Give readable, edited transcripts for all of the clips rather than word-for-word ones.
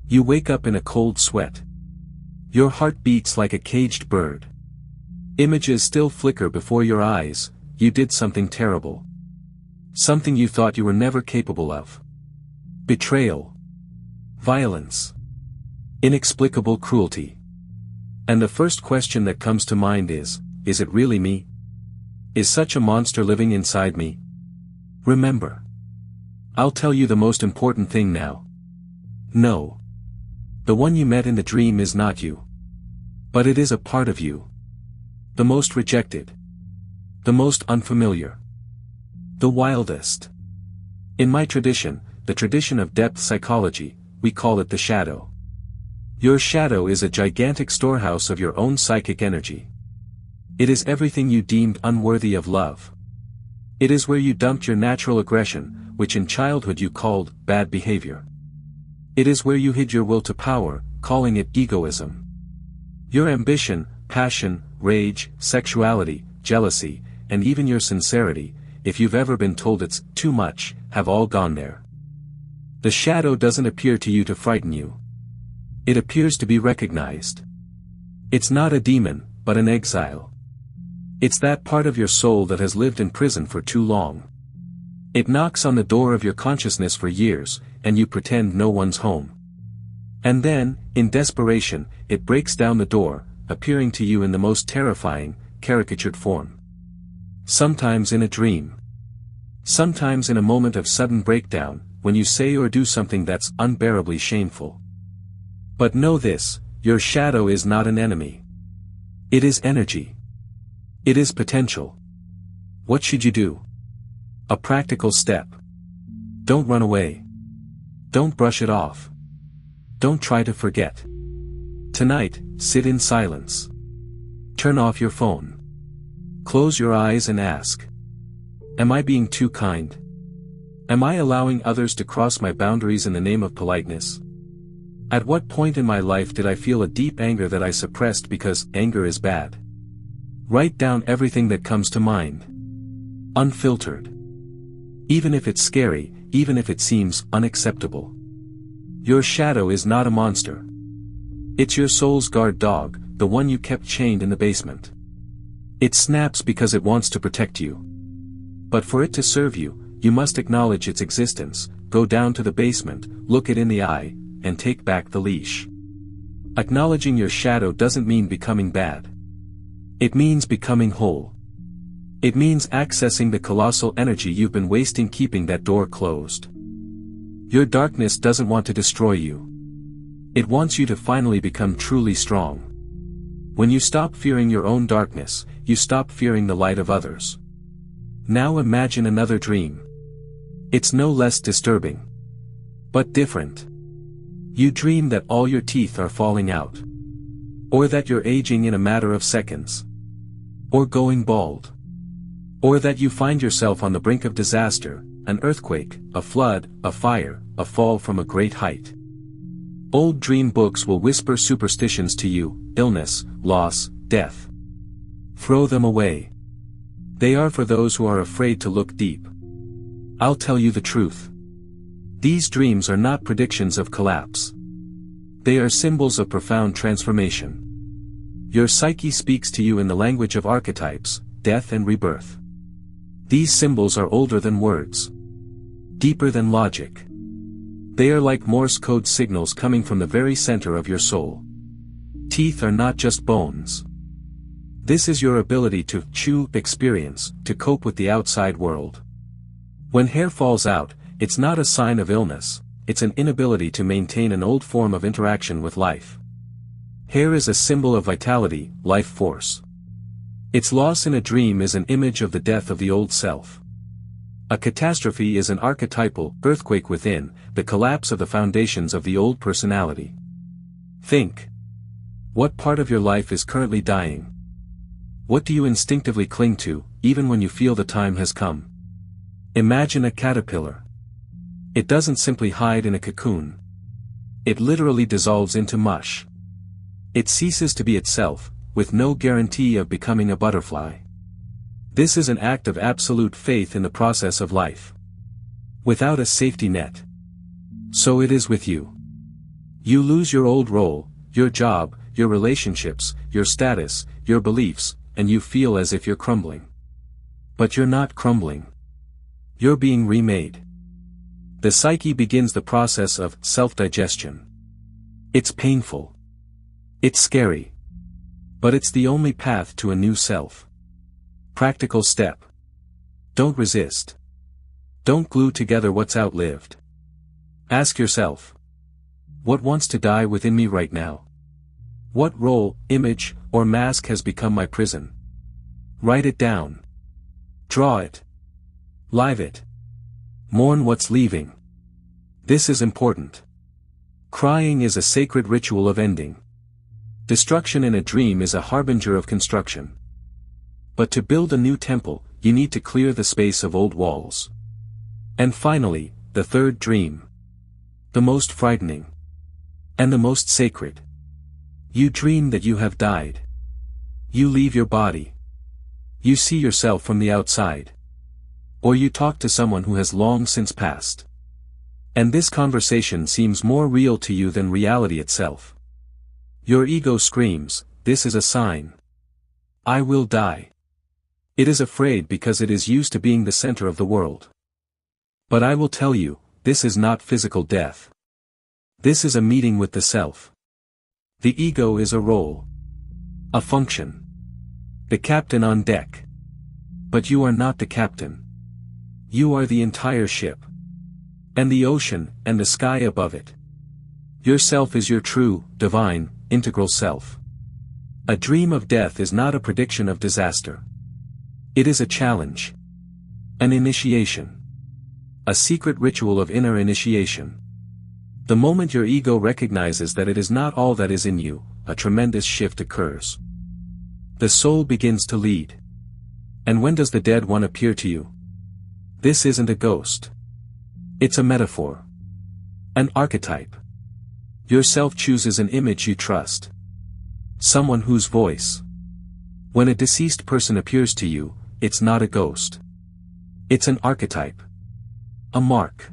You wake up in a cold sweat. Your heart beats like a caged bird. Images still flicker before your eyes. You did something terrible. Something you thought you were never capable of. Betrayal. Violence. Inexplicable cruelty. And the first question that comes to mind is it really me? Is such a monster living inside me? Remember. I'll tell you the most important thing now. No. The one you met in the dream is not you. But it is a part of you. The most rejected. The most unfamiliar. The wildest. In my tradition, the tradition of depth psychology, we call it the shadow. Your shadow is a gigantic storehouse of your own psychic energy. It is everything you deemed unworthy of love. It is where you dumped your natural aggression, which in childhood you called bad behavior. It is where you hid your will to power, calling it egoism. Your ambition, passion, rage, sexuality, jealousy, and even your sincerity, if you've ever been told it's too much, have all gone there. The shadow doesn't appear to you to frighten you. It appears to be recognized. It's not a demon, but an exile. It's that part of your soul that has lived in prison for too long. It knocks on the door of your consciousness for years, and you pretend no one's home. And then, in desperation, it breaks down the door, appearing to you in the most terrifying, caricatured form. Sometimes in a dream. Sometimes in a moment of sudden breakdown, when you say or do something that's unbearably shameful. But know this, your shadow is not an enemy. It is energy. It is potential. What should you do? A practical step. Don't run away. Don't brush it off. Don't try to forget. Tonight, sit in silence. Turn off your phone. Close your eyes and ask. Am I being too kind? Am I allowing others to cross my boundaries in the name of politeness? At what point in my life did I feel a deep anger that I suppressed because anger is bad? Write down everything that comes to mind. Unfiltered. Even if it's scary, even if it seems unacceptable. Your shadow is not a monster. It's your soul's guard dog, the one you kept chained in the basement. It snaps because it wants to protect you. But for it to serve you, you must acknowledge its existence, go down to the basement, look it in the eye, and take back the leash. Acknowledging your shadow doesn't mean becoming bad. It means becoming whole. It means accessing the colossal energy you've been wasting keeping that door closed. Your darkness doesn't want to destroy you. It wants you to finally become truly strong. When you stop fearing your own darkness, you stop fearing the light of others. Now imagine another dream. It's no less disturbing. But different. You dream that all your teeth are falling out. Or that you're aging in a matter of seconds. Or going bald. Or that you find yourself on the brink of disaster, an earthquake, a flood, a fire, a fall from a great height. Old dream books will whisper superstitions to you, illness, loss, death. Throw them away. They are for those who are afraid to look deep. I'll tell you the truth. These dreams are not predictions of collapse. They are symbols of profound transformation. Your psyche speaks to you in the language of archetypes, death and rebirth. These symbols are older than words. Deeper than logic. They are like Morse code signals coming from the very center of your soul. Teeth are not just bones. This is your ability to chew experience, to cope with the outside world. When hair falls out, it's not a sign of illness, it's an inability to maintain an old form of interaction with life. Hair is a symbol of vitality, life force. Its loss in a dream is an image of the death of the old self. A catastrophe is an archetypal earthquake within, the collapse of the foundations of the old personality. Think. What part of your life is currently dying? What do you instinctively cling to, even when you feel the time has come? Imagine a caterpillar. It doesn't simply hide in a cocoon. It literally dissolves into mush. It ceases to be itself, with no guarantee of becoming a butterfly. This is an act of absolute faith in the process of life. Without a safety net. So it is with you. You lose your old role, your job, your relationships, your status, your beliefs, and you feel as if you're crumbling. But you're not crumbling. You're being remade. The psyche begins the process of self-digestion. It's painful. It's scary. But it's the only path to a new self. Practical step. Don't resist. Don't glue together what's outlived. Ask yourself, what wants to die within me right now? What role, image, or mask has become my prison? Write it down. Draw it. Live it. Mourn what's leaving. This is important. Crying is a sacred ritual of ending. Destruction in a dream is a harbinger of construction. But to build a new temple, you need to clear the space of old walls. And finally, the third dream. The most frightening. And the most sacred. You dream that you have died. You leave your body. You see yourself from the outside. Or you talk to someone who has long since passed. And this conversation seems more real to you than reality itself. Your ego screams, this is a sign. I will die. It is afraid because it is used to being the center of the world. But I will tell you, this is not physical death. This is a meeting with the self. The ego is a role. A function. The captain on deck. But you are not the captain. You are the entire ship. And the ocean, and the sky above it. Your self is your true, divine, integral self. A dream of death is not a prediction of disaster. It is a challenge. An initiation. A secret ritual of inner initiation. The moment your ego recognizes that it is not all that is in you, a tremendous shift occurs. The soul begins to lead. And when does the dead one appear to you? This isn't a ghost. It's a metaphor. An archetype. Your self chooses an image you trust. Someone whose voice. When a deceased person appears to you, it's not a ghost. It's an archetype. A mark.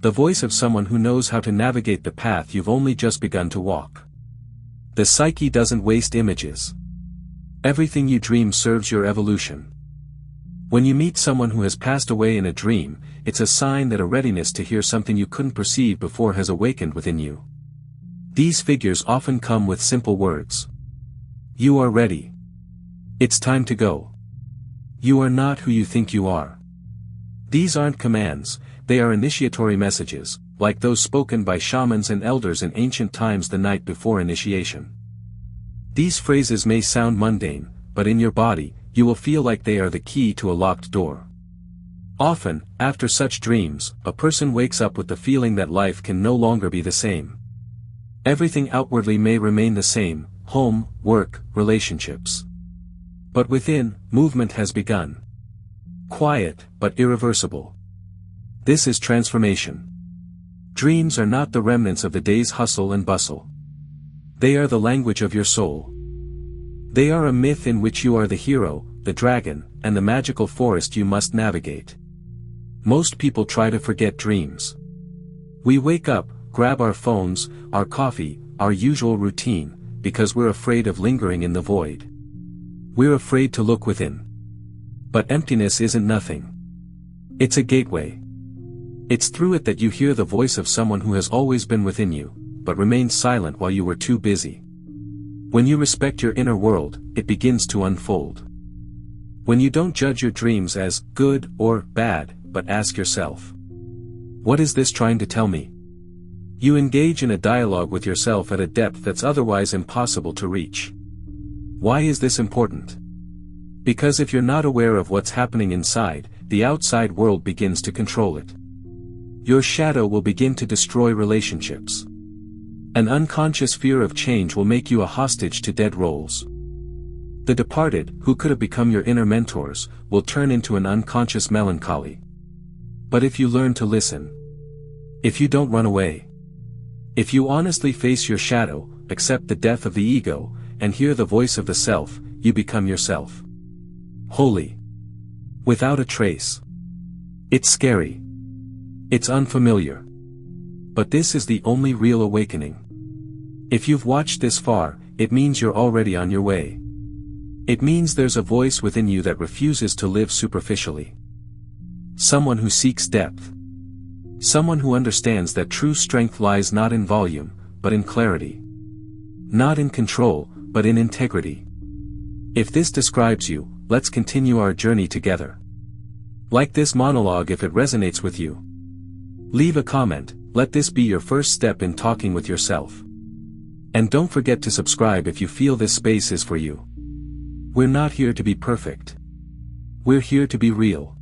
The voice of someone who knows how to navigate the path you've only just begun to walk. The psyche doesn't waste images. Everything you dream serves your evolution. When you meet someone who has passed away in a dream, it's a sign that a readiness to hear something you couldn't perceive before has awakened within you. These figures often come with simple words. You are ready. It's time to go. You are not who you think you are. These aren't commands, they are initiatory messages, like those spoken by shamans and elders in ancient times the night before initiation. These phrases may sound mundane, but in your body, you will feel like they are the key to a locked door. Often, after such dreams, a person wakes up with the feeling that life can no longer be the same. Everything outwardly may remain the same, home, work, relationships. But within, movement has begun. Quiet, but irreversible. This is transformation. Dreams are not the remnants of the day's hustle and bustle. They are the language of your soul. They are a myth in which you are the hero, the dragon, and the magical forest you must navigate. Most people try to forget dreams. We wake up, grab our phones, our coffee, our usual routine, because we're afraid of lingering in the void. We're afraid to look within. But emptiness isn't nothing. It's a gateway. It's through it that you hear the voice of someone who has always been within you, but remained silent while you were too busy. When you respect your inner world, it begins to unfold. When you don't judge your dreams as good or bad, but ask yourself, what is this trying to tell me? You engage in a dialogue with yourself at a depth that's otherwise impossible to reach. Why is this important? Because if you're not aware of what's happening inside, the outside world begins to control it. Your shadow will begin to destroy relationships. An unconscious fear of change will make you a hostage to dead roles. The departed, who could have become your inner mentors, will turn into an unconscious melancholy. But if you learn to listen, if you don't run away, if you honestly face your shadow, accept the death of the ego, and hear the voice of the self, you become yourself. Holy. Without a trace. It's scary. It's unfamiliar. But this is the only real awakening. If you've watched this far, it means you're already on your way. It means there's a voice within you that refuses to live superficially. Someone who seeks depth. Someone who understands that true strength lies not in volume, but in clarity. Not in control, but in integrity. If this describes you, let's continue our journey together. Like this monologue if it resonates with you. Leave a comment, let this be your first step in talking with yourself. And don't forget to subscribe if you feel this space is for you. We're not here to be perfect. We're here to be real.